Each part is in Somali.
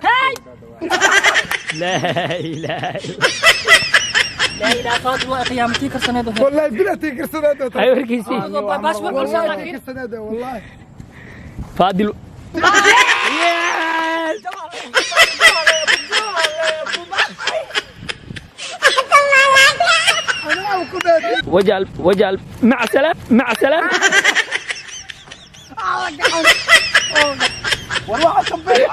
هاي لا اله لا إله فاضل قيامتي كرسنا والله بلا تيكر سنة ايوه ركيسي باش بقول تيكر سنة والله فاضل وجعل مع سلام مع سلام والله كبير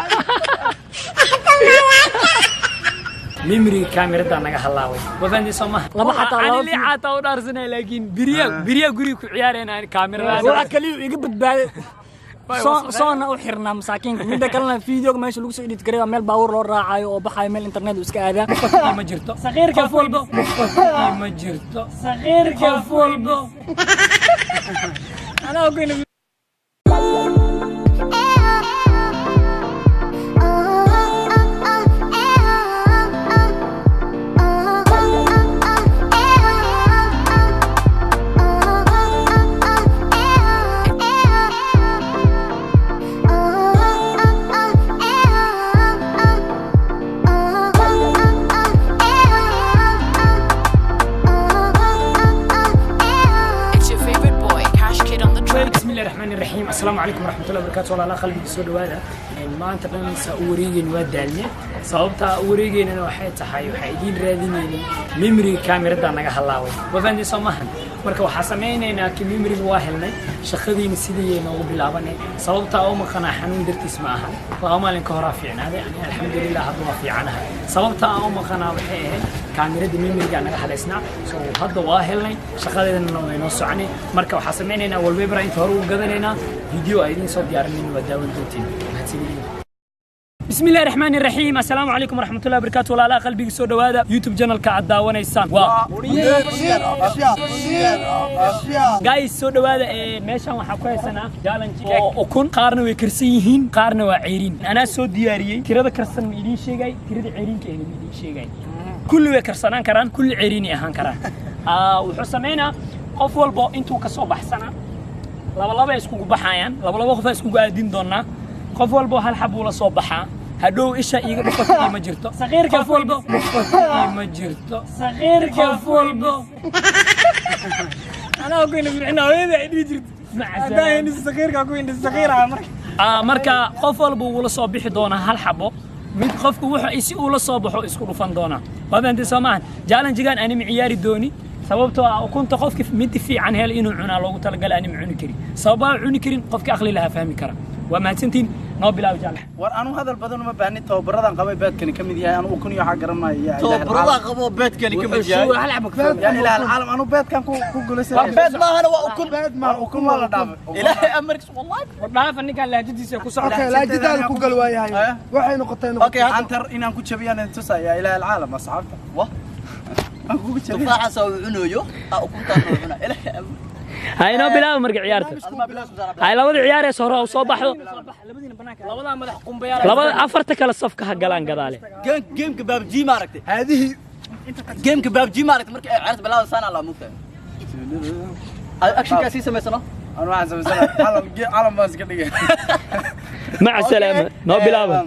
ميمري كاميرا naga halaaway wafandi Soomaa laba xataa laba li caata oo dhaarsanay laakiin biriya guri ku ciyaareen kaamirada waxa kaliya iga badbaaday soona u xirnaa masaakiinka midda kalena fiidiyooga meesha lagu soo edit gareeyo meel baawur loo raacayo oo baxayo meel internet iska aadaa ma jirto saqiirka walba ma jirto saqiirka walba ana ogeyn الرحيم السلام عليكم ورحمة الله وبركاته والله قلبي سو دواada maanta dhan sa wareegeen waa daalne sababta wareegeenana waxay tahay waxa idin raadinayeen memory kamerada naga halaaway wafandi Soomaa marka waxa sameeynayna ki memory waa helnay shaqadiina sidii noogu bilaabanay sababta oo ma qana xanuun dartiis ma ahan waa maalin ka hor fiicnaaday ani alxamdulillah hadda waa fiicanahay sababta oo ma qana waxay ahayd kamerada memory-ga naga haleysnaa soo hadda waa helnay shaqadeedana way noo soconay marka waxa sameeynayna wallpaper inta hore u gadanayna video ay idin soo diyaarinayna waa daawan doontiin بسم الله الرحمن الرحيم السلام عليكم ورحمة الله وبركاته ولا قلبي سو دواada يوتيوب channel ka cadaawanaysan guys soo dhawaada meeshan waxa ku haysanaa challenge oo kun qaarna way karsan yihiin qaarna waa ceerin ana soo diyaariyay tirada karsan ma idin sheegay tirada ceerinka ma idin sheegay kulli way karsanaan karaan kulli ceerin ahaan karaan wuxuu sameeynaa qof walba intuu ka soo baxsana laba isku baxayaan laba qof isku aadin doonaa qof walba hal xab uu la soo baxaa hadhow isha iiga dhafatay ma jirto saqiirka walba ma jirto saqiirka walba ana ogeyn inaa weeda idii jirto hadaan saqiirka ku indis saqiira marka qof walba uu la soo bixi doona hal xabo mid qofku wuxuu uu la soo baxo isku dhufan doona wadanti Soomaa challenge-gan ani ma ciyaari dooni sababtoo ah kunta qofkii mid fiican hel inuu cunaa loogu talagalay ani ma cuni karin sababaa cuni karin qofkii aqli laha fahmi kara وما سنتين نوبل أو جالح. وأنا هذا البدن ما بعني توبرة قبل بيت كني كم دي أنا وكوني حق رمى يا توبرة قبل بيت كني كم دي شو هلعب كفاية يعني لا العالم أنا بيت كان كو جلسة بيت ما أنا وأكون بيت ما أكون ولا دام إلهي أمرك والله والله فني كان لا جدي سيكون أوكي لا جدي أنا كو قلوا يا هاي وحين نقطتين أوكي أنتر إن أنا كنت شبيه أنا تسا يا إله العالم أصحابته واه أنا كنت شبيه تفاحة سوي عنويو أكون تانو عنا إلهي هاي نوبل أو مرجع عيارته هاي لو عيار سهرة وصباح لبدا مدح قنبيار لبدا أفرتك على الصفقة هجلان قذالي جيم كباب جي ماركتي هذه جيم كباب جي ماركتي مركي عرفت بلا سنة على مكتب أكشن كاسيسة مثلا أنا واحد سنة علم بس كده مع السلامة نوبل أو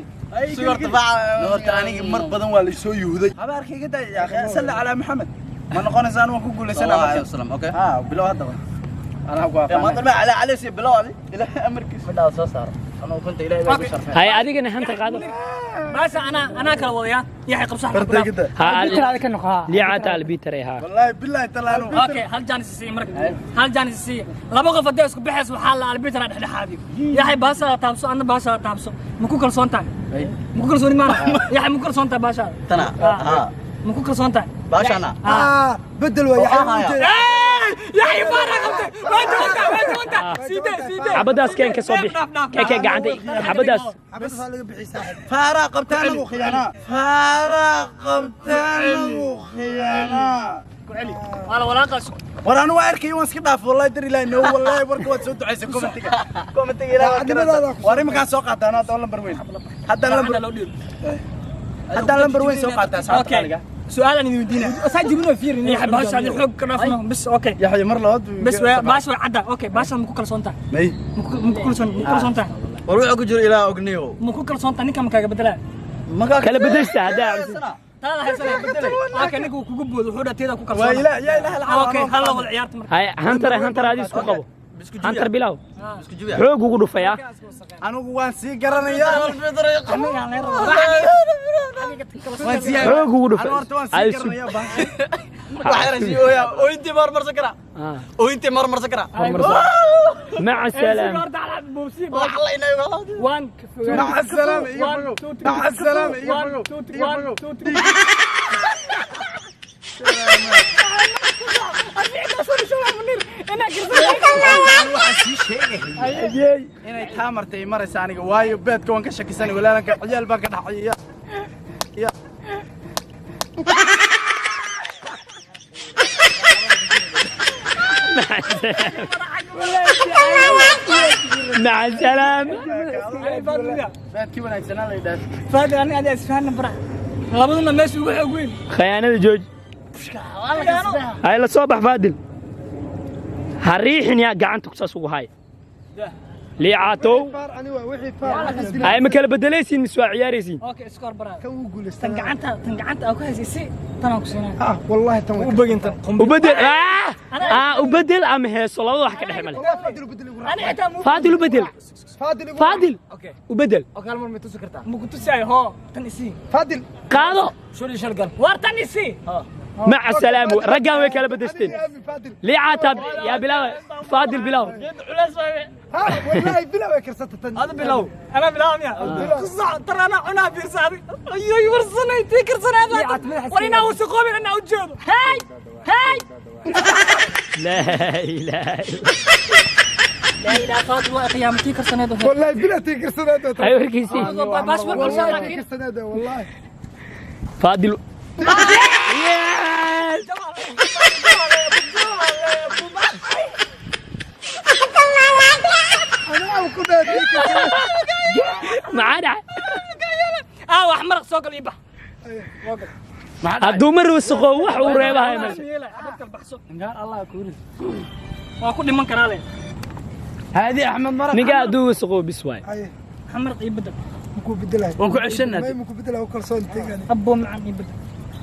صور تفاعل نور تاني مر بدن ولا شو يهودي هذا أركي كده يا أخي سل على محمد ما نقول إنسان وكل سنة عليه السلام أوكي بلو هذا أنا أقول ما طلع على سي بلال إلى أمريكا بلا صار أنا كنت إلى هاي أديك إن هنت قادر بس أنا كلا ويا يحيى قبص أحمد ها هذا كأنه ها لي عتال بيتري ها والله بالله تلانو أوكي هل جانس السي مرك هل جانس السي لا بقى فديس بحث وحال على البيت راح حادي يحيى باشا تابسو أنا باشا تابسو مكو كل صنطة مكو كل صنطة ما يحيى مكو كل صنطة باشا تنا مكو كل صنطة باشا أنا بدل ويا يحيى فارق سيدي عبداس كان كصبي كي عندي عبداس فارقبتنا وخيانة فارقبتنا وخيانة والله ولا قص ورانا واركي واسك داف والله دري لا انه والله ورك واد سو دعيس كومنتيga ila wari ma ka soo qaadana hada lambar weyn hada lambar weyn soo qaata asxaabta سؤال أنا يودينا أساعدني فير إني أحب باش هذا حب كنافنا بس أوكي يا حي مر لود بس باش عدا أوكي باش مكو كل صنطة مي مكو كل صنطة وروح كجر إلى أغنيو ما كل صوت تاني كم كاجا بدلا kala bedeshta hadaa هذا هيسنا بدلا لكن نيكو كوجبود وحده تيدا كل صوت لا يا إله العالم اوكي هلا وضع عيارت مرة hay hantar hadi isku qabo hantar bilaw بسكو جويا xoog ugu dhufaya anigu waan sii garanayaa waan sii xoog ugu dhufay anigu horta waan sii garanayaa baan وانت مرمر سكرة وانت مرمر سكرة مع السلامه الله ينعم وان مع السلامه مع السلامه inay taa martay maraysa aniga waayo beedka waan ka shakisan walaalanka ciyaal baan ka dhaxay مع السلامه beedkii wanaagsanaa la yidhaahdo فادي انا اسفهنا برا لابدنا ماشي وحق وين khiyaanada jooj hay la soo bax faadil hariixin yaa gacanta ku saas ugu hay liicaato فار أنا وحي فار hay ma kala bedelaysiin miswaa ciyaaraysiin اوكي اسكور برا كم وقول تنقعنتها او كهسي تنا كسينا والله تم وبقينت ubedel ubedel ama heeso labada wax ka dhex male فادل بدل انا حتى مو faadil ubedel فادل faadil اوكي ubedel اوكي المر ما تسو كرتا مو كنت ساي هو تنسي فادل qaado شو اللي شلقل وارتنسي مع السلامه raggaan way kala bedeshteen فادل liicaata yaa bilaw faadil bilaw ها والله بلا كرسة هذا بلو انا بلاهم يا قصة ترى انا عنا في رسالة ايوه ورصنا يتذكر سنة هذا ورينا وسقومي انا وجهه هاي هاي لا اله لا اله فاطمة قيامتي كرسنا هذا والله بلا كرسة هذا ايوه ركيسي باش بقول شغله كرسة هذا والله faadil أنا أقول لك معانا احمر سوق اليبا hadduu mar wasaqo wax uu reebahay mal الله كوري واكل من كراله هذه احمد مرق ninka hadduu wasaqo bis waay أيه حمر يبدل مكو بدلها وانكو عشنا ما مكو بدلها وكرسون تيجان ابو معن يبدل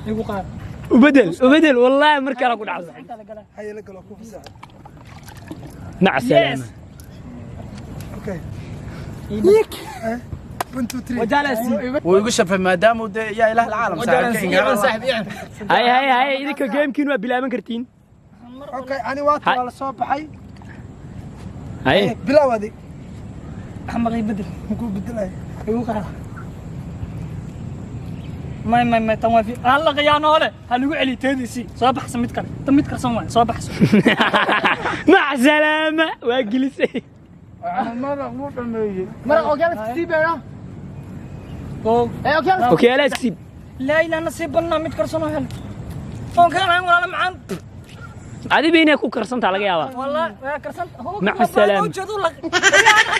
يقول قال ubedel wallahi mar kale ku dhacdo هيا لك لو كوفي ساعة مع السلامه أوكي يك 1 2 3 وجالس ويقول شاف ما دام يا اله العالم hay idinka gamekiin waa bilaaban kartiin أوكي أنا واتو على صوب حي hay بلا وادي حمر يبدل مكو بدلها يقول قال ما توافي هلا قيانه ولا هل علي تهديسي صباح سميت كان تميت كرسون وين صباح مع السلامه waa gelisay مرق اوكي تسيب يا اوكي لا تسيب لا لا نسيب لنا ميت كرسون هل اوكي انا ولا معان adi bayna ku karsantaa laga yaabaa والله يا كرسنت هو مع السلامة. وجدوا لك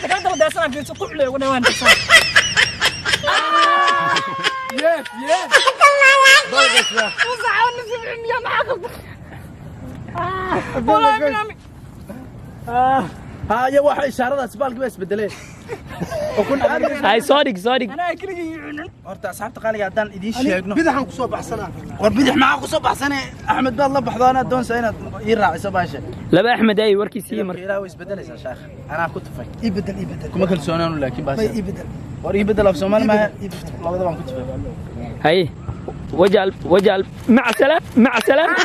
انا كنت داسنا في سوق له وين وين يس يس وزعوا نسيب يا معاكم والله بنامي ها يا واحد اشاره اسبالك بس بدلين وكنا hay soo dhig انا كلي يعنن horta asxaabta qaaliga hadaan idin sheegno بدحن كسو بحسنا war bidix maxaa ku soo baxsanay axmed baad la baxdaana doonsa inaad ii raaciso baasha laba axmed ay warkiisii mar ilaa way isbedelaysaa sheekh anaa ku tufay يبدل kuma kalsoonaanu laakiin ما baasha يبدل war ii bedel af Soomaali ma labada baan ku tufay hay wajal مع السلامه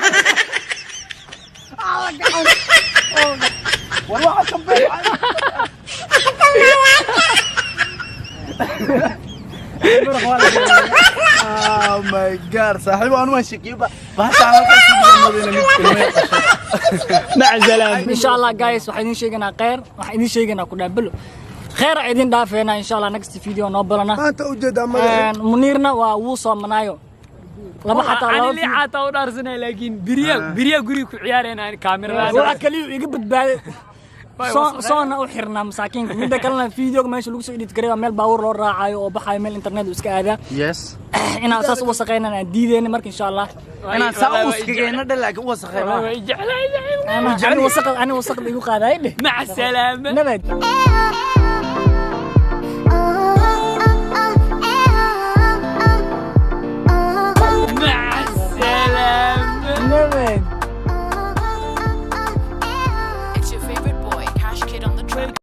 war waxa ka bixi oh my god saaxiib aan ma shakiiba baasha aan ka sii madina mid مع السلامه ان شاء الله جايز waxaan idin sheeganaa khayr waxaan idin sheeganaa ku dhaabalo khayr idin dhaafeena in sha Allah next video noo balana ما أنت وجد أما munirna waa wuu soo manaayo laba xataa ani laba liicaata u dhaarsanay laakiin biriya guriga ku ciyaarayna kaamirada waxa kaliya iga badbaaday soona u xirnaa masaakiinka midda kalena videoga meesha lagu soo edit garay waa meel baawur loo raacayo oo baxayo meel internet iska aadaa yes inaan saas u wasaqeynaan aan diideyna marka insha Allah inaan saa u iskageena dhalaag u wasaqeeyna way jeclahay ani wasaqda igu qaaday مع السلامه nabad